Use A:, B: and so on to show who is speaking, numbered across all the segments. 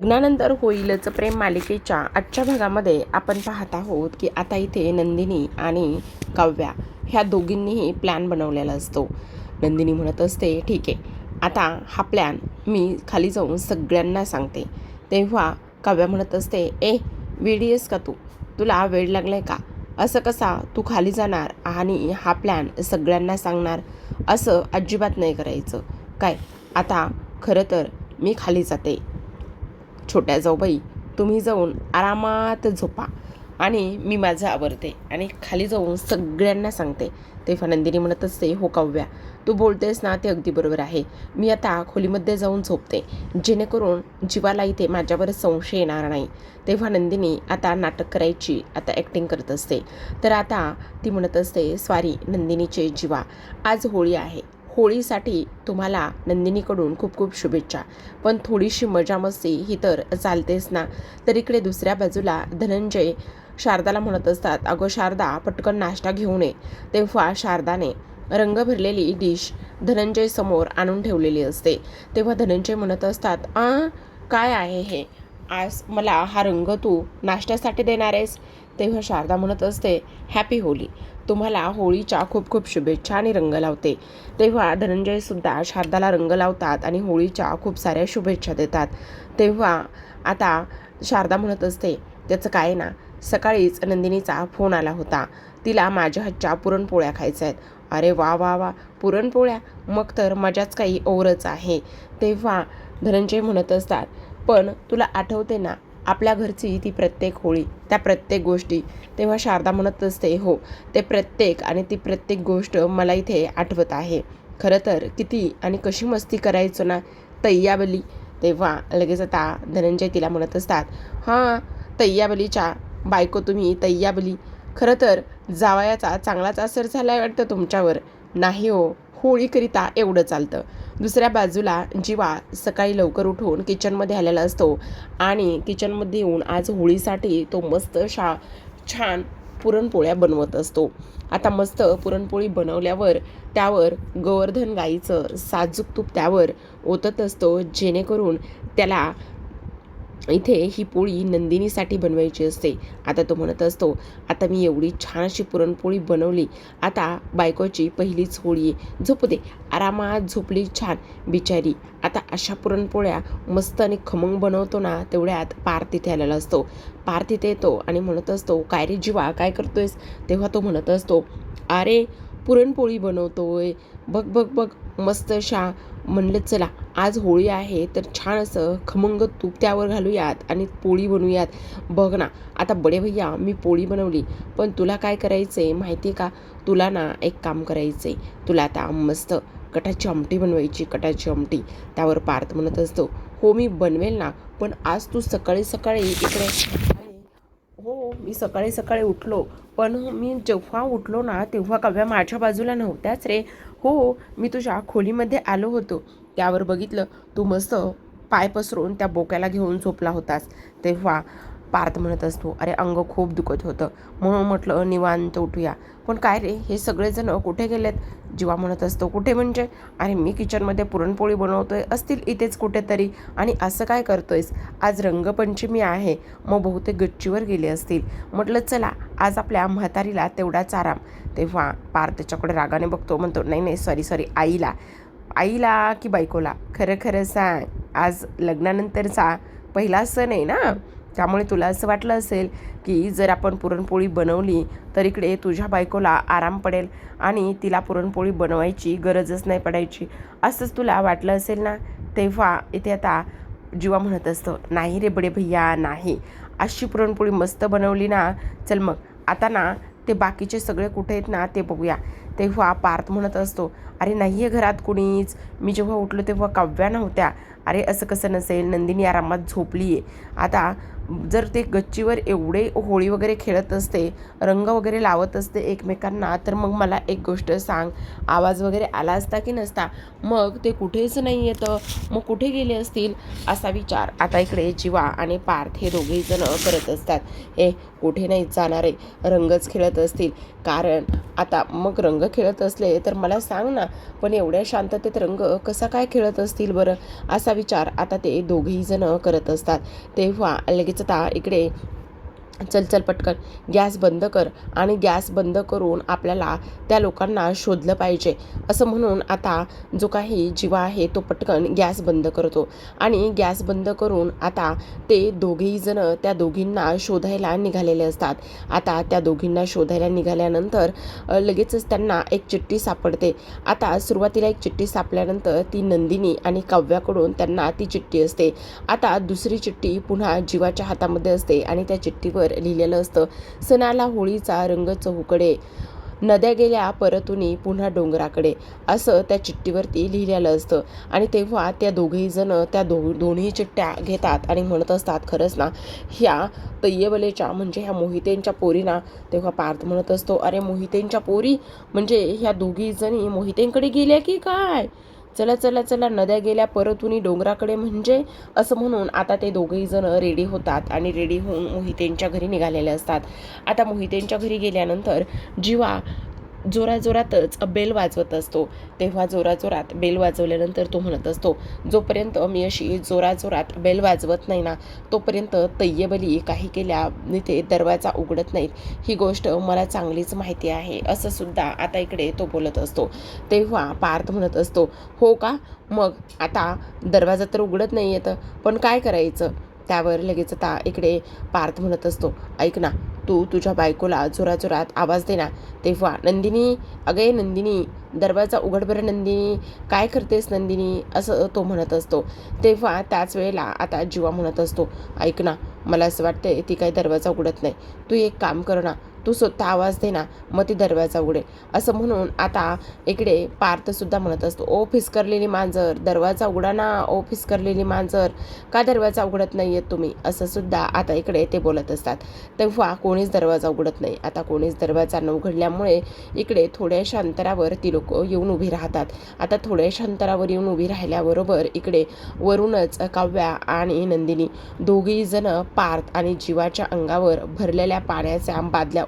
A: लग्नानंतर होईलच प्रेम मालिकेच्या आजच्या भागामध्ये आपण पाहत आहोत की आता इथे नंदिनी आणि काव्या ह्या दोघींनीही प्लॅन बनवलेला असतो. नंदिनी म्हणत असते, ठीक आहे, आता हा प्लॅन मी खाली जाऊन सगळ्यांना सांगते. तेव्हा काव्या म्हणत असते, वेडी आहेस का तू? तुला वेळ लागलाय का? असं कसा तू खाली जाणार आणि हा प्लॅन सगळ्यांना सांगणार? असं अजिबात नाही करायचं. काय आता खरं तर मी खाली जाते. छोट्या जाऊबाई, तुम्ही जाऊन आरामात झोपा आणि मी माझं आवरते आणि खाली जाऊन सगळ्यांना सांगते. तेव्हा नंदिनी म्हणत असते, हो काव्या, तू बोलतेस ना ते अगदी बरोबर आहे. मी आता खोलीमध्ये जाऊन झोपते, जेणेकरून जीवाला इथे माझ्यावर संशय येणार नाही. तेव्हा नंदिनी आता नाटक करायची आता ॲक्टिंग करत असते. तर आता ती म्हणत असते, सॉरी नंदिनीचे जीवा, आज होळी आहे. होळीसाठी तुम्हाला नंदिनीकडून खूप खूप शुभेच्छा. पण थोडीशी मजा मस्ती ही तर चालतेच ना. तर इकडे दुसऱ्या बाजूला धनंजय शारदाला म्हणत असतात, अगं शारदा, पटकन नाश्ता घेऊन ये. तेव्हा शारदाने रंग भरलेली डिश धनंजय समोर आणून ठेवलेली असते. तेव्हा धनंजय म्हणत असतात, काय आहे हे? आज मला हा रंग तू नाश्त्यासाठी देणार आहेस? तेव्हा शारदा म्हणत असते, हॅपी होली, तुम्हाला होळीच्या खूप खूप शुभेच्छा आणि रंग लावते. तेव्हा धनंजयसुद्धा शारदाला रंग लावतात आणि होळीच्या खूप साऱ्या शुभेच्छा देतात. तेव्हा आता शारदा म्हणत असते, त्याचं काय ना, सकाळीच नंदिनीचा फोन आला होता, तिला माझ्या हातच्या पुरणपोळ्या खायच्या आहेत. अरे वा वा वा, पुरणपोळ्या, मग तर मजाच काही औरच आहे. तेव्हा धनंजय म्हणत असतात, पण तुला आठवते ना आपल्या घरची ती प्रत्येक होळी, त्या प्रत्येक गोष्टी? तेव्हा शारदा म्हणत असते, हो, ते प्रत्येक आणि ती प्रत्येक गोष्ट मला इथे आठवत आहे. खरं तर किती आणि कशी मस्ती करायचो ना, तय्याबली. तेव्हा लगेच आता धनंजय तिला म्हणत असतात, हां, तय्याबलीच्या बायको तुम्ही, तय्याबली. खरं तर जावयाचा चांगलाच असर झाला आहे वाटतं तुमच्यावर. नाही हो, होळीकरिता एवढं चालतं. दुसऱ्या बाजूला जीवा सकाळी लवकर उठून किचनमध्ये आलेला असतो आणि किचनमध्ये येऊन आज होळीसाठी तो मस्त छान पुरणपोळ्या बनवत असतो. आता मस्त पुरणपोळी बनवल्यावर त्यावर गोवर्धन गाईचं साजूक तूप त्यावर ओतत असतो, जेणेकरून त्याला इथे ही पोळी नंदिनीसाठी बनवायची असते. आता तो म्हणत असतो, आता मी एवढी छान अशी पुरणपोळी बनवली, आता बायकोची पहिलीच होळी आहे, झोपू दे, आरामात झोपली छान बिचारी. आता अशा पुरणपोळ्या मस्त आणि खमंग बनवतो ना, तेवढ्यात पार्थ तिथे आलेला असतो. पार्थ तिथे येतो आणि म्हणत असतो, काय रे जीवा, काय करतोयस? तेव्हा तो म्हणत असतो, अरे पुरणपोळी बनवतोय, बघ बघ बघ, मस्त अशा. म्हणलं चला आज होळी आहे तर छान असं खमंग तूप त्यावर घालूयात आणि पोळी बनवूयात. बघ ना, आता बडे भैया मी पोळी बनवली, पण तुला काय करायचं आहे माहिती आहे का? तुला ना एक काम करायचं आहे, तुला आता मस्त कटाची आमटी बनवायची, कटाची आमटी. त्यावर पार्थ म्हणत असतो, हो मी बनवेल ना, पण आज तू सकाळी सकाळी इकडे. हो, मी सकाळी सकाळी उठलो, पण मी जेव्हा उठलो ना तेव्हा काव्या माझ्या बाजूला नव्हत्याच रे. हो, मी तुझ्या खोलीमध्ये आलो होतो, त्यावर बघितलं तू मस्त पाय पसरून त्या बोक्याला घेऊन झोपला होतास. तेव्हा पार्थ म्हणत असतो, अरे अंग खूप दुखत होतं, म्हणून म्हटलं निवांत उठूया. पण काय रे, हे सगळेजण कुठे गेलेत? जीवा म्हणत असतो, कुठे म्हणजे? अरे मी किचनमध्ये पुरणपोळी बनवतोय, असतील इथेच कुठेतरी. आणि असं काय करतोयस? आज रंगपंचमी आहे, मग बहुतेक गच्चीवर गेले असतील. म्हटलं चला आज आपल्या म्हातारीला तेवढाच आराम. तेव्हा पार्थ त्याच्याकडे रागाने बघतो, म्हणतो, नाही नाही, सॉरी, आईला आईला की बायकोला? खरं खरं सांग, आज लग्नानंतरचा पहिला सण आहे ना, त्यामुळे तुला असं वाटलं असेल की जर आपण पुरणपोळी बनवली तर इकडे तुझ्या बायकोला आराम पडेल आणि तिला पुरणपोळी बनवायची गरजच नाही पडायची, असंच तुला वाटलं असेल ना. तेव्हा इथे आता जीवा म्हणत असतो, नाही रे बडे भैया, नाही, अशी पुरणपोळी मस्त बनवली ना. चल मग आता ना ते बाकीचे सगळे कुठे आहेत ना ते बघूया. तेव्हा पार्थ म्हणत असतो, अरे नाही आहे घरात कुणीच, मी जेव्हा उठलो तेव्हा काव्या नव्हत्या. अरे असं कसं नसेल, नंदिनी आरामात झोपली आहे. आता जर ते गच्चीवर एवढे होळी वगैरे खेळत असते, रंग वगैरे लावत असते एकमेकांना, तर मग मला एक गोष्ट सांग, आवाज वगैरे आला असता की नसता? मग ते कुठेच नाही येतं, मग कुठे गेले असतील असा विचार आता इकडे जीवा आणि पार्थ हे दोघेही जण करत असतात. हे कुठे नाही जाणारे, रंगच खेळत असतील. कारण आता मग रंग खेळत असले तर मला सांग ना, पण एवढ्या शांततेत रंग कसा काय खेळत असतील बरं, असा विचार आता ते दोघेही जण करत असतात. तेव्हा लगेच आता इकडे चल चल पटकन गॅस बंद कर, आणि गॅस बंद करून आपल्याला त्या लोकांना शोधलं पाहिजे, असं म्हणून आता जो काही जीवा आहे तो पटकन गॅस बंद करतो. आणि गॅस बंद करून आता ते दोघेही जण त्या दोघींना शोधायला निघालेले असतात. आता त्या दोघींना शोधायला निघाल्यानंतर लगेचच त्यांना एक चिठ्ठी सापडते. आता सुरुवातीला एक चिठ्ठी सापल्यानंतर ती नंदिनी आणि काव्याकडून त्यांना ती चिठ्ठी असते. आता दुसरी चिठ्ठी पुन्हा जीवाच्या हातामध्ये असते आणि त्या चिठ्ठीवर लिहिलेलं असतं, सणाला होळीचा रंग चहूकडे, नद्या गेल्या परतुनी पुन्हा डोंगराकडे, असं त्या चिठ्ठीवरती लिहिलेलं असतं. आणि तेव्हा त्या दोघेही जण त्या दोन्ही चिठ्ठ्या घेतात आणि म्हणत असतात, खरंच ना, ह्या तय्यबलेच्या म्हणजे ह्या मोहितेंच्या पोरी ना. तेव्हा पार्थ म्हणत असतो, अरे मोहितेंच्या पोरी म्हणजे ह्या दोघी जणी मोहितेंकडे गेल्या की काय? चला चला चला, नद्या गेल्या परतुनी डोंगराकडे म्हणजे, असं म्हणून आता ते दोघेही जण रेडी होतात आणि रेडी होऊन मोहितेंच्या घरी निघालेले असतात. आता मोहितेंच्या घरी गेल्यानंतर जीवा जोराजोरातच बेल वाजवत असतो. तेव्हा जोराजोरात बेल वाजवल्यानंतर तो म्हणत असतो, जोपर्यंत मी अशी जोराजोरात बेल वाजवत नाही ना, तोपर्यंत तय्यबली काही केल्या ते दरवाजा उघडत नाहीत, ही गोष्ट मला चांगलीच माहिती आहे, असं सुद्धा आता इकडे तो बोलत असतो. तेव्हा पार्थ म्हणत असतो, हो का, मग आता दरवाजा तर उघडत नाही येतं, पण काय करायचं? त्यावर लगेच आता इकडे पार्थ म्हणत असतो, ऐक ना, तू तुझ्या बायकोला जोराजोरात आवाज दे ना. तेव्हा नंदिनी, अगे नंदिनी, दरवाजा उघड बरं नंदिनी, काय करतेस नंदिनी, असं तो म्हणत असतो. तेव्हा त्याच वेळेला आता जीवा म्हणत असतो, ऐक ना, मला असं वाटतंय ती काही दरवाजा उघडत नाही, तू एक काम कर ना, तू स्वतः आवाज दे ना, मग ती दरवाजा उघडेल, असं म्हणून आता इकडे पार्थसुद्धा म्हणत असतो, ओ फिसकरलेली मांजर, दरवाजा उघडा ना, ओ फिसकरलेली मांजर, का दरवाजा उघडत नाही आहेत तुम्ही, असं सुद्धा आता इकडे ते बोलत असतात. तेव्हा कोणीच दरवाजा उघडत नाही. आता कोणीच दरवाजा न उघडल्यामुळे इकडे थोड्याशा अंतरावर ती लोक येऊन उभी राहतात. आता थोड्याशा अंतरावर येऊन उभी राहिल्याबरोबर इकडे वरूनच काव्या आणि नंदिनी दोघेही जण पार्थ आणि जीवाच्या अंगावर भरलेल्या पाण्याच्या बादल्या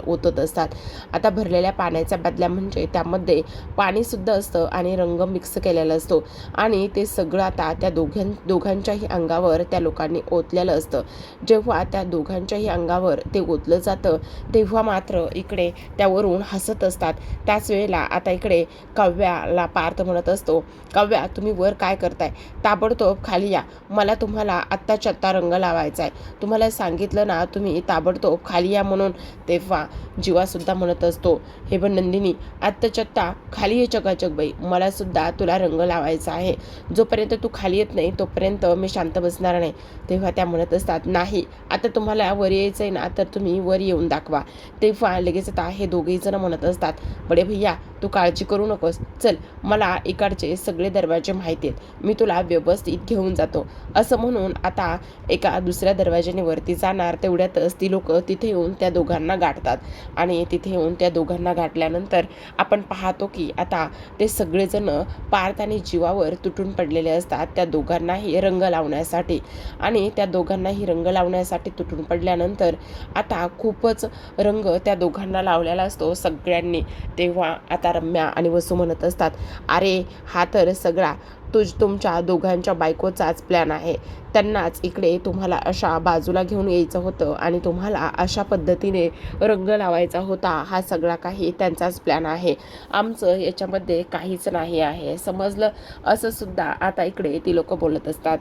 A: ओतत असतात. आता भरलेल्या पाण्याच्या बादल्या म्हणजे त्यामध्ये पाणीसुद्धा असतं आणि रंग मिक्स केलेला असतो, आणि ते सगळं आता त्या दोघांच्याही अंगावर त्या लोकांनी ओतलेलं असतं. जेव्हा त्या दोघांच्याही अंगावर ते ओतलं जातं तेव्हा मात्र इकडे त्यावरून हसत असतात. त्याच वेळेला आता इकडे काव्याला पार्थ म्हणत असतो, काव्या, तुम्ही वर काय करताय, ताबडतोब खाली या, मला तुम्हाला आत्ताच्या आत्ता रंग लावायचा आहे, तुम्हाला सांगितलं ना तुम्ही ताबडतोब खाली या म्हणून. तेव्हा जीवासुद्धा म्हणत असतो, हे पण नंदिनी, आत्ताच्या आत्ता खाली ये चकाचक बाई, मला सुद्धा तुला रंग लावायचा आहे, जोपर्यंत तू खाली येत नाही तोपर्यंत मी शांत बसणार नाही. तेव्हा त्या म्हणत असतात, नाही, आता तुम्हाला वर यायचं आहे ना, तर तुम्ही वर येऊन दाखवा. तेव्हा लगेच आता हे दोघेही जण म्हणत असतात, बडे भैया, तू काळजी करू नकोस, चल, मला इकडचे सगळे दरवाजे माहिती आहेत, मी तुला व्यवस्थित घेऊन जातो, असं म्हणून आता एका दुसऱ्या दरवाजाने वरती जाणार तेवढ्यातच ती लोक तिथे येऊन त्या दोघांना गाठतात. आणि तिथे येऊन त्या दोघांना गाठल्यानंतर आपण पाहतो की आता ते सगळेजण पार्थ आणि जीवावर तुटून पडलेले असतात त्या दोघांनाही रंग लावण्यासाठी. आणि त्या दोघांनाही रंग लावण्यासाठी तुटून पडल्यानंतर आता खूपच रंग त्या दोघांना लावलेला असतो सगळ्यांनी. तेव्हा आता रम्या आणि वसू म्हणत असतात, अरे हा तर सगळा तुमच्या दोघांच्या बायकोचाच प्लॅन आहे, त्यांनाच इकडे तुम्हाला अशा बाजूला घेऊन यायचं होतं आणि तुम्हाला अशा पद्धतीने रंग लावायचा होता, हा सगळा काही त्यांचाच प्लॅन आहे, आमचं याच्यामध्ये काहीच नाही आहे, समजलं, असं सुद्धा आता इकडे ती लोक बोलत असतात.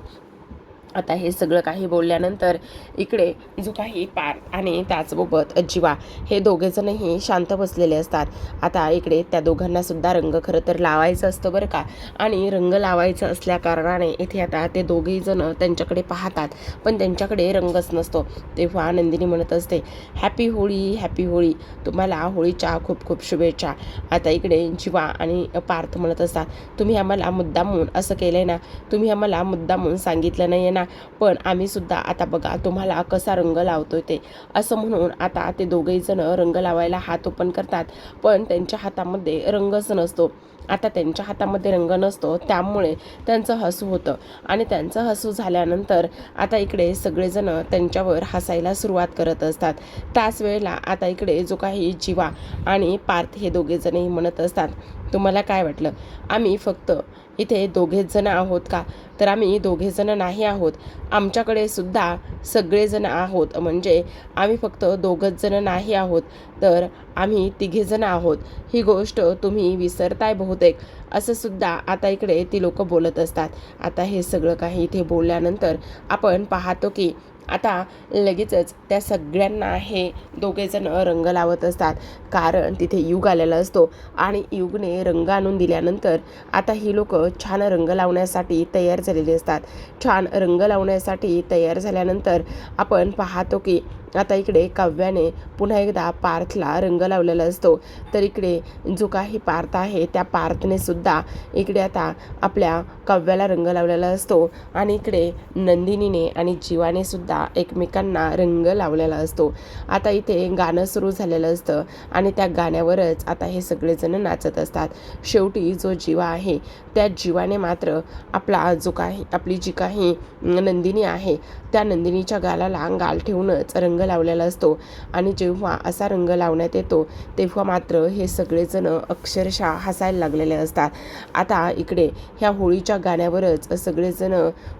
A: आता हे सगळं काही बोलल्यानंतर इकडे जो काही पार्थ आणि त्याचसोबत जीवा हे दोघेजणही शांत बसलेले असतात. आता इकडे त्या दोघांना सुद्धा रंग खरं तर लावायचं असतं बरं का, आणि रंग लावायचं असल्या कारणाने इथे आता ते दोघेही जण त्यांच्याकडे पाहतात, पण त्यांच्याकडे रंगच नसतो. तेव्हा नंदिनी म्हणत असते, हॅपी होळी, हॅपी होळी, तुम्हाला होळीच्या खूप खूप शुभेच्छा. आता इकडे जीवा आणि पार्थ म्हणत असतात, तुम्ही आम्हाला मुद्दामून असं केलंय ना, तुम्ही आम्हाला मुद्दामून सांगितलं नाही ना ना, पण आम्हीसुद्धा आता बघा तुम्हाला कसा रंग लावतोय ते, असं म्हणून आता ते दोघेही जण रंग लावायला हात ओपन करतात. पण त्यांच्या हातामध्ये रंगच नसतो. आता त्यांच्या हातामध्ये रंग नसतो, त्यामुळे त्यांचं हसू होतं आणि त्यांचं हसू झाल्यानंतर आता इकडे सगळेजण त्यांच्यावर हसायला सुरुवात करत असतात. त्याच वेळेला आता इकडे जो काही जीवा आणि पार्थ हे दोघेजणही म्हणत असतात, तुम्हाला काय वाटलं आम्ही फक्त इथे दोघेच जण आहोत का? तर आम्ही दोघे जण नाही आहोत, आमच्याकडे सुद्धा सगळेजण आहोत. म्हणजे आम्ही फक्त दोघंच जण नाही आहोत, तर आम्ही तिघेजण आहोत. ही गोष्ट तुम्ही विसरताय बहुतेक, असं सुद्धा आता इकडे ती लोक बोलत असतात. आता हे सगळं काही इथे बोलल्यानंतर आपण पाहतो की आता लगेचच त्या सगळ्यांना हे दोघेजण रंग लावत असतात. कारण तिथे युग आलेला असतो आणि युगने रंग आणून दिल्यानंतर आता ही लोक छान रंग लावण्यासाठी तयार झालेली असतात. छान रंग लावण्यासाठी तयार झाल्यानंतर आपण पाहतो की आता इकडे काव्याने पुन्हा एकदा पार्थला रंग लावलेला असतो. तर इकडे जो काही पार्थ आहे त्या पार्थने सुद्धा इकडे आता आपल्या काव्याला रंग लावलेला असतो आणि इकडे नंदिनीने आणि जीवाने सुद्धा एकमेकांना रंग लावलेला असतो. आता इथे गाणं सुरू झालेलं असतं आणि त्या गाण्यावरच आता हे सगळेजण नाचत असतात. शेवटी जो जीवा आहे त्या जीवाने मात्र आपली जी काही नंदिनी आहे त्या नंदिनीच्या गालाला गाल ठेवूनच रंग लावलेला असतो आणि जेव्हा असा रंग लावण्यात येतो तेव्हा मात्र हे सगळेजण अक्षरशः हसायला लागलेले असतात. आता इकडे ह्या होळीच्या गाण्यावरच सगळेजण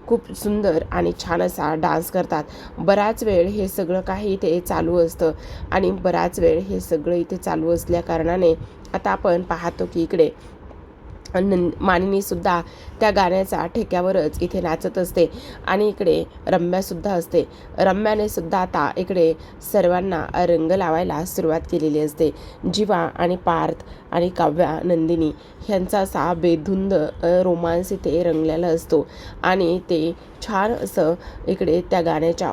A: खूप सुंदर आणि छान असा डान्स करतात. बराच वेळ हे सगळं काही इथे चालू असतं आणि बराच वेळ हे सगळं इथे चालू असल्या कारणाने आता आपण पाहतो की इकडे मानिनी सुद्धा त्या गाण्याचा ठेक्यावरच इथे नाचत असते आणि इकडे रम्यासुद्धा असते. रम्याने सुद्धा आता इकडे सर्वांना रंग लावायला सुरुवात केलेली असते. जीवा आणि पार्थ आणि काव्या नंदिनी ह्यांचा असा बेधुंद रोमांस इथे रंगलेला असतो आणि ते छान असं इकडे त्या गाण्याच्या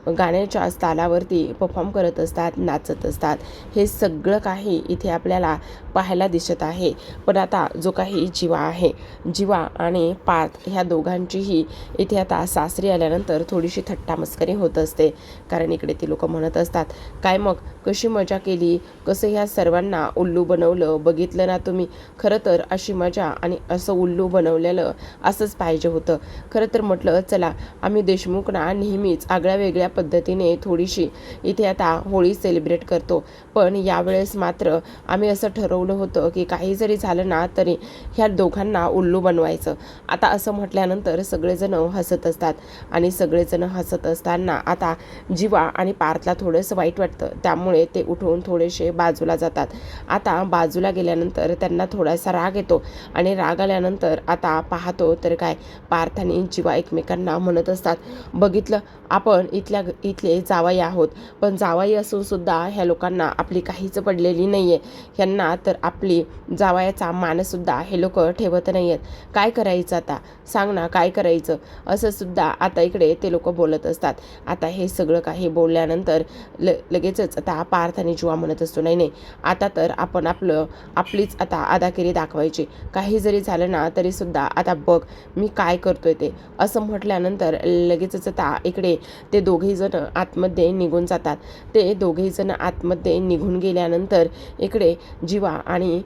A: गाण्याच्या तालावरती परफॉर्म करत असतात, नाचत असतात. हे सगळं काही इथे आपल्याला पाहायला दिसत आहे. पण आता जो काही जीवा आहे, जीवा आणि पार्थ ह्या दोघांचीही इथे आता सासरी आल्यानंतर थोडीशी थट्टा मस्करी होत असते. कारण इकडे ती लोक म्हणत असतात, काय मग कशी मजा केली, कसं ह्या सर्वांना उल्लू बनवलं, बघितलं ना तुम्ही. खरं तर अशी मजा आणि असं उल्लू बनवलेलं असंच पाहिजे होतं. खरं तर म्हटलं चला आम्ही देशमुखना नेहमीच आगळ्या वेगळ्या पद्धतीने थोडीशी इथे आता होळी सेलिब्रेट करतो, पण यावेळेस मात्र आम्ही असं ठरवलं होतं की काही जरी झालं ना तरी ह्या दोघांना उल्लू बनवायचं. आता असं म्हटल्यानंतर सगळेजण हसत असतात आणि सगळेजण हसत असताना आता जीवा आणि पार्थला थोडंसं वाईट वाटतं, त्यामुळे ते उठून थोडेसे बाजूला जातात. आता बाजूला गेल्यानंतर त्यांना थोडासा राग येतो आणि राग आल्यानंतर आता पाहतो तर काय पार्थ आणि जीवा एकमेकांना म्हणत असतात, बघितलं आपण इथले जावई आहोत, पण जावई असून सुद्धा ह्या लोकांना आपली काहीच पडलेली नाही आहे. ह्यांना तर आपली जावयाचा मानसुद्धा हे लोक ठेवत नाही आहेत. काय करायचं आता सांग ना, काय करायचं, असं सुद्धा आता इकडे ते लोक बोलत असतात. आता हे सगळं काही बोलल्यानंतर लगेचच आता पार्थ आणि जीवा म्हणत असतो, नाही आता तर आपण आपलीच आता अदागिरी दाखवायची. काही जरी झालं ना तरी सुद्धा आता बघ मी काय करतोय ते, असं म्हटल्यानंतर लगेचच आता इकडे ते दोघेही जण आतमध्ये निघून जातात. ते दोघेही जण आतमध्ये निघून गेल्यानंतर इकडे जीवा आणि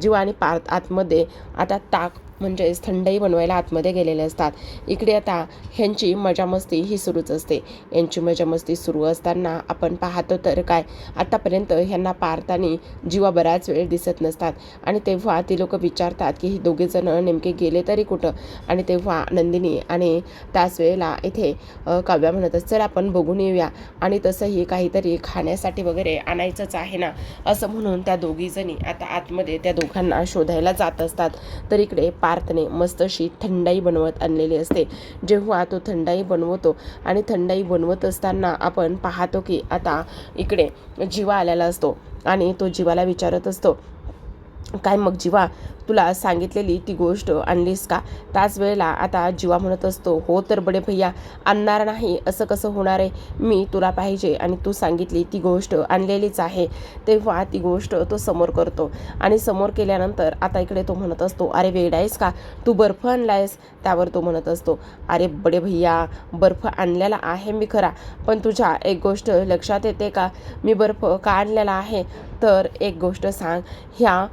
A: जीवा आणि पार्थ आतमध्ये आता ताक म्हणजेच थंडाई बनवायला आतमध्ये गेलेले असतात. इकडे आता ह्यांची मजामस्ती ही सुरूच असते. यांची मजामस्ती सुरू असताना आपण पाहतो तर काय आतापर्यंत ह्यांना पार्थ आणि जीवा बराच वेळ दिसत नसतात आणि तेव्हा ती लोक विचारतात की हे दोघेजण नेमके गेले तरी कुठं. आणि तेव्हा नंदिनी आणि त्याच वेळेला इथे काव्या म्हणत चल आपण बघून येऊया आणि तसंही काहीतरी खाण्यासाठी वगैरे आणायचंच आहे ना, असं म्हणून त्या दोघीजणी आता आतमध्ये त्या दोघांना शोधायला जात असतात. तर इकडे पार्थने मस्त अशी थंडाई बनवत आणलेली असते. जेव्हा तो थंडाई बनवतो आणि थंडाई बनवत असताना आपण पाहतो की आता इकडे जीवा आलेला असतो आणि तो जीवाला विचारत असतो, काय मग जीवा तुला सांगितलेली ती गोष्ट आणलीस का? त्याच वेळेला आता जीवा म्हणत असतो, हो तर बडे भैया, आणणार नाही असं कसं होणार आहे? मी तुला पाहिजे आणि तू सांगितली ती गोष्ट आणलेलीच आहे. तेव्हा ती गोष्ट तो समोर करतो आणि समोर केल्यानंतर आता इकडे तो म्हणत असतो, अरे वेडा आहेस का, तू बर्फ आणलायस? त्यावर तो म्हणत असतो, अरे बडे भैया, बर्फ आणलेला आहे मी खरा, पण तुझ्या एक गोष्ट लक्षात येते का, मी बर्फ का आणलेला आहे? तर एक गोष्ट सांग, ह्या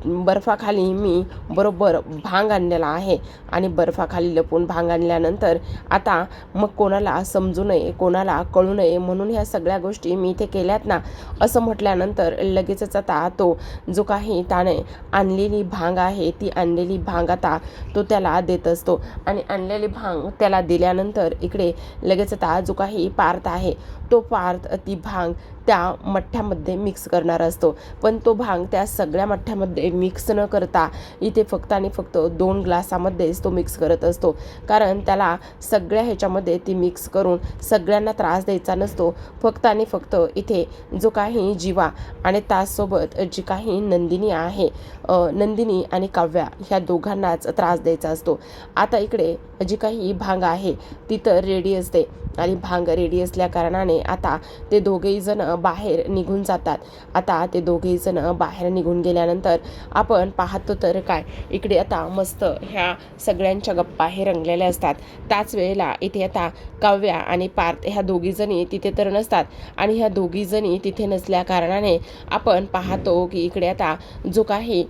A: बर्फाखाली मी बरोबर भांग आणलेला आहे आणि बर्फाखाली लपून भांग आणल्यानंतर आता मग कोणाला समजू नये, कोणाला कळू नये म्हणून ह्या सगळ्या गोष्टी मी इथे केल्यात ना, असं म्हटल्यानंतर लगेचच आता तो जो काही त्याने आणलेली भांग आहे ती आणलेली भांग आता तो त्याला देत असतो आणि आणलेली भांग त्याला दिल्यानंतर इकडे लगेच आता जो काही पार्थ आहे तो पार्थ ती भांग त्या मठ्ठ्यामध्ये मिक्स करणार असतो, पण तो भांग त्या सगळ्या मठ्ठ्यामध्ये मिक्स न करता इथे फक्त आणि फक्त 2 ग्लासामध्येच तो मिक्स करत असतो, कारण त्याला सगळ्या ह्याच्यामध्ये ती मिक्स करून सगळ्यांना त्रास द्यायचा नसतो. फक्त आणि फक्त इथे जो काही जीवा आणि त्याचसोबत जी काही नंदिनी आहे, नंदिनी आणि काव्या ह्या दोघांनाच त्रास द्यायचा असतो. आता इकडे जी काही भांग आहे ती तर रेडी असते आणि भांग रेडी असल्या कारणाने आता ते दोघेही जण बाहेर निघून जातात. आता ते दोघेही जण बाहेर निघून गेल्यानंतर आपण पाहतो तर काय, इकडे आता मस्त ह्या सगळ्यांच्या गप्पा हे रंगलेल्या असतात. त्याच वेळेला इथे आता काव्या आणि पार्थ ह्या दोघीजणी तिथे तर नसतात आणि ह्या दोघीजणी तिथे नसल्या कारणाने आपण पाहतो की इकडे आता जो काही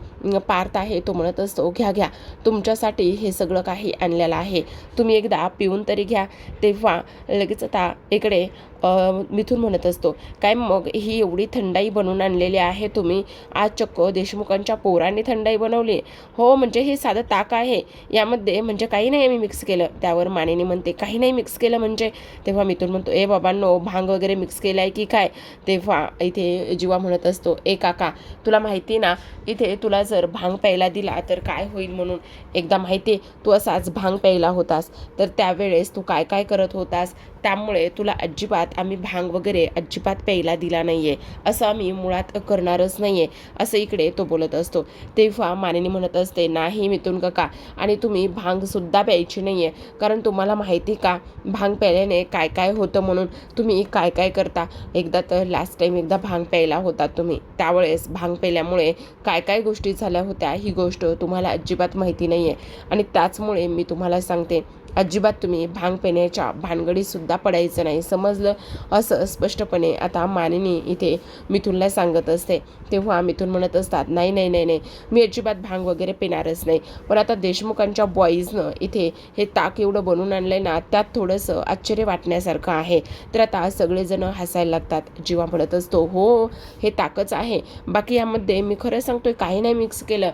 A: पार्थ आहे तो म्हणत असतो, घ्या घ्या, तुमच्यासाठी हे सगळं काही आणलेलं आहे, तुम्ही एकदा पिऊन तरी घ्या. तेव्हा लगेच आता इकडे मिथून म्हणत असतो, काय मग ही एवढी थंडाई बनवून आणलेली आहे तुम्ही? आज चक्क देशमुखांच्या पोरांनी थंडाई बनवली? हो, म्हणजे हे साधं ताक आहे, यामध्ये म्हणजे काही नाही मी मिक्स केलं. त्यावर मानिनी म्हणते, काही नाही मिक्स केलं म्हणजे? तेव्हा मिथून म्हणतो, ए बाबांनो, भांग वगैरे मिक्स केलं आहे की काय? तेव्हा इथे जीवा म्हणत असतो, ए काका, तुला माहिती ना इथे तुला जर भांग प्यायला दिला तर काय होईल म्हणून? एकदा माहिती आहे तू असाच भांग प्यायला होतास, तर त्यावेळेस तू काय काय करत होतास, त्यामुळे तुला अजिबात आम्ही भांग वगैरे अजिबात प्यायला दिला नाही आहे, असं आम्ही मुळात करणारच नाही आहे, असं इकडे तो बोलत असतो. तेव्हा मानिनी म्हणत असते, नाही मिथून काका, आणि तुम्ही भांगसुद्धा प्यायची नाही आहे, कारण तुम्हाला माहिती का भांग प्यायल्याने काय काय होतं म्हणून? तुम्ही काय काय करता? एकदा तर लास्ट टाईम एकदा भांग प्यायला होता तुम्ही, त्यावेळेस भांग प्यायल्यामुळे काय काय गोष्टी झाल्या होत्या ही गोष्ट तुम्हाला अजिबात माहिती नाही आहे, आणि त्याचमुळे मी तुम्हाला सांगते, अजिबात तुम्ही भांग पिण्याच्या भानगडीसुद्धा पडायचं नाही, समजलं? असं स्पष्टपणे आता मानिनी इथे मिथुनला सांगत असते. तेव्हा मिथुन म्हणत असतात, नाही नाही नाही नाही, मी अजिबात भांग वगैरे पिणारच नाही, पण आता देशमुखांच्या बॉईजनं इथे हे ताक एवढं बनवून आणलंय ना, त्यात थोडंसं आश्चर्य वाटण्यासारखं आहे. तर आता सगळेजण हसायला लागतात. जीवा म्हणत असतो, हो हे ताकच आहे, बाकी यामध्ये मी खरं सांगतोय काही नाही मिक्स केलं.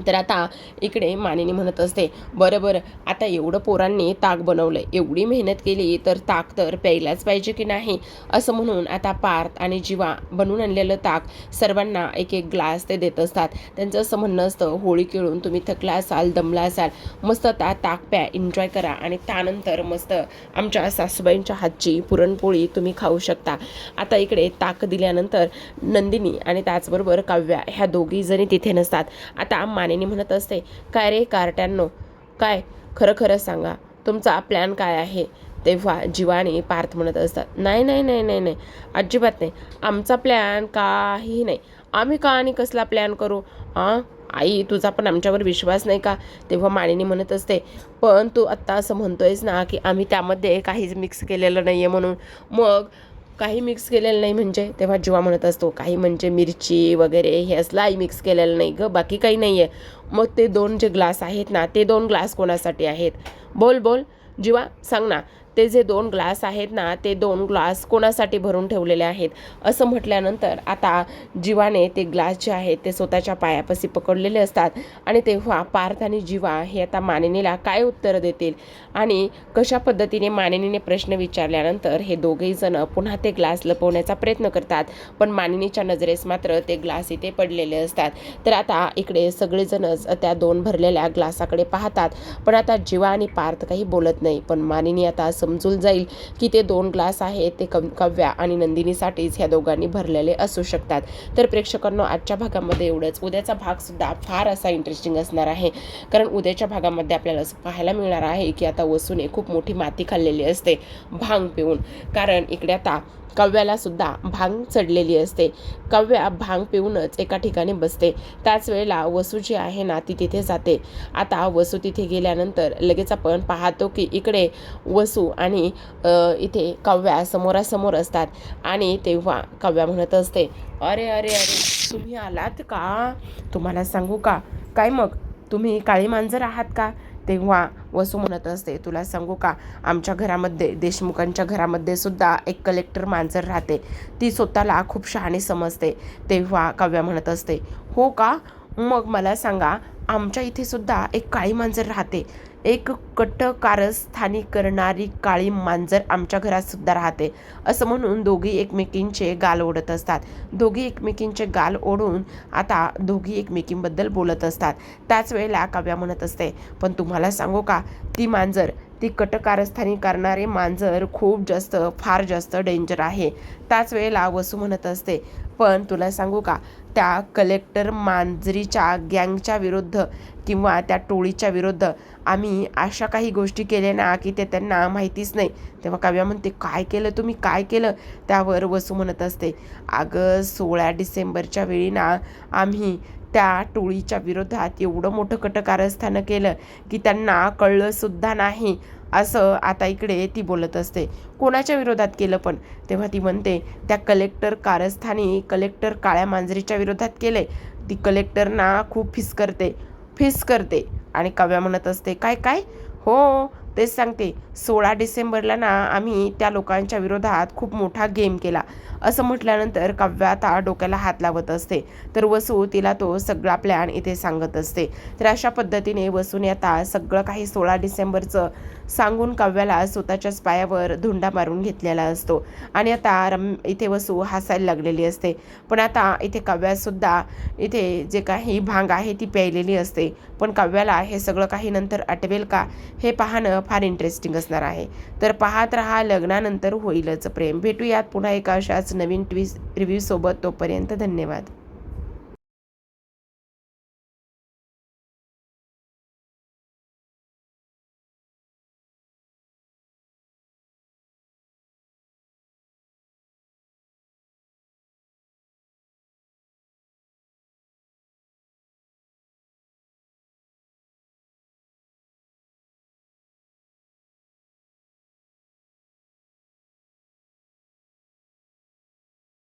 A: तर आता इकडे मानिनी म्हणत असते, बरं बरं, आता एवढं पोरांनी ताक बनवलं, एवढी मेहनत केली तर ताक तर प्यायलाच पाहिजे की नाही, असं म्हणून आता पार्थ आणि जीवा बनवून आणलेलं ताक सर्वांना एक एक ग्लास ते देत असतात. त्यांचं असं म्हणणं असतं, होळी खेळून तुम्ही थकला असाल, दमला असाल, मस्त आता ताक प्या, एन्जॉय करा, आणि त्यानंतर मस्त आमच्या सासूबाईंच्या हातची पुरणपोळी तुम्ही खाऊ शकता. आता इकडे ताक दिल्यानंतर नंदिनी आणि त्याचबरोबर काव्या ह्या दोघी जणी तिथे नसतात. आता मानिनी म्हणत असते, काय रे कार्ट्यांनो, काय खरं खरं सांगा, तुमचा प्लॅन काय आहे? तेव्हा जीवा आणि पार्थ म्हणत असतात, नाही नाही नाही नाही नाही, अजिबात नाही, आमचा प्लॅन काही नाही, आम्ही का आणि कसला प्लॅन करू? हां आई, तुझा पण आमच्यावर विश्वास नाही का? तेव्हा मानिनी म्हणत असते, पण तू आत्ता असं म्हणतोयस ना की आम्ही त्यामध्ये काहीच मिक्स केलेलं नाही आहे म्हणून, मग काही मिक्स केलेलं नाही म्हणजे? तेव्हा जीवा म्हणत असतो, काही म्हणजे मिरची वगैरे हे असलाही मिक्स केलेलं नाही गं, बाकी काही नाही आहे. मग ते 2 जे ग्लास आहेत ना, ते 2 ग्लास कोणासाठी आहेत? बोल बोल जीवा, सांग ना, ते जे 2 ग्लास आहेत ना, ते 2 ग्लास कोणासाठी भरून ठेवलेले आहेत? असं म्हटल्यानंतर आता जीवाने ते ग्लास जे आहेत ते स्वतःच्या पायापाशी पकडलेले असतात, आणि तेव्हा पार्थ आणि जीवा हे आता मानिनीला काय उत्तर देतील आणि कशा पद्धतीने मानिनीने प्रश्न विचारल्यानंतर हे दोघेही जण पुन्हा ते ग्लास लपवण्याचा प्रयत्न करतात, पण मानिनीच्या नजरेस मात्र ते ग्लास इथे पडलेले असतात. तर आता इकडे सगळेजणच त्या 2 भरलेल्या ग्लासाकडे पाहतात, पण आता जीवा आणि पार्थ काही बोलत नाही, पण मानिनी आता असं समजून जाईल की ते 2 ग्लास आहेत ते काव्या आणि नंदिनीसाठीच ह्या दोघांनी भरलेले असू शकतात. तर प्रेक्षकांनो, आजच्या भागामध्ये एवढंच. उद्याचा भागसुद्धा फार असा इंटरेस्टिंग असणार आहे, कारण उद्याच्या भागामध्ये आपल्याला असं पाहायला मिळणार आहे की आता वसूने खूप मोठी माती खाल्लेली असते भांग पिऊन, कारण इकडे आता काव्याला सुद्धा भांग चढलेली असते. काव्या भांग पिऊनच एका ठिकाणी बसते. त्याच वेळेला वसू जी आहे ना ती तिथे जाते. आता वसू तिथे गेल्यानंतर लगेच आपण पाहतो की इकडे वसू आणि इथे काव्या समोरासमोर असतात आणि तेव्हा काव्या म्हणत असते, अरे अरे अरे, तुम्ही आलात का? तुम्हाला सांगू का? काय मग, तुम्ही काळी मांजर आहात का? तेव्हा वसू म्हणत असते, तुला सांगू का, आमच्या घरामध्ये, देशमुखांच्या घरामध्ये सुद्धा एक कलेक्टर मांजर राहते. ती स्वतःला खूप शहाणी समजते. तेव्हा काव्या म्हणत असते, हो का? मग मला सांगा, आमच्या इथे सुद्धा एक काळी मांजर राहते. एक कारस्थानी करणारी काळी मांजर आमच्या घरात सुद्धा राहते. असं म्हणून दोघी एकमेकींचे गाल ओढत असतात. दोघी एकमेकींचे गाल ओढून आता दोघी एकमेकींबद्दल बोलत असतात. त्याच वेळेला काव्या म्हणत असते, पण तुम्हाला सांगू का, ती मांजर, ती कारस्थानी करणारे मांजर खूप जास्त, फार जास्त डेंजर आहे. त्याच वेळेला वसू म्हणत असते, पण तुला सांगू का, त्या कलेक्टर मांजरीच्या गँगच्या विरुद्ध किंवा त्या टोळीच्या विरुद्ध आम्ही अशा काही गोष्टी केल्या ना की ते त्यांना माहितीच नाही. तेव्हा काव्या म्हणते, काय केलं तुम्ही, काय केलं? त्यावर वसू म्हणत असते, अगं 16 डिसेंबरच्या वेळी ना आम्ही त्या टोळीच्या विरोधात एवढं मोठं कारस्थान केलं की त्यांना कळलंसुद्धा नाही. असं आता इकडे ती बोलत असते. कोणाच्या विरोधात केलं पण? तेव्हा ती म्हणते, त्या कारस्थानी कलेक्टर काळ्या मांजरीच्या विरोधात केले. ती कलेक्टरना खूप फिस करते. आणि काव्या म्हणत असते, काय काय? हो, तेच सांगते. 16 डिसेंबरला ना आम्ही त्या लोकांच्या विरोधात खूप मोठा गेम केला. असं म्हटल्यानंतर काव्या आता डोक्याला हात लावत असते. तर वसू तिला तो सगळा प्लॅन इथे सांगत असते. तर अशा पद्धतीने वसूने आता सगळं काही 16 डिसेंबरचं सांगून काव्याला स्वतःच्याच पायावर धुंडा मारून घेतलेला असतो. आणि आता इथे वसू हसायला लागलेली असते. पण आता इथे काव्यासुद्धा इथे जे काही भांग आहे ती प्यायलेली असते. पण काव्याला हे सगळं काही नंतर आठवेल का, हे पाहणं फार इंटरेस्टिंग असणार आहे. तर पाहत रहा लग्नानंतर होईलच प्रेम. भेटूयात पुन्हा एका अशाच नवीन रिव्ह्यू सोबत. तोपर्यंत धन्यवाद.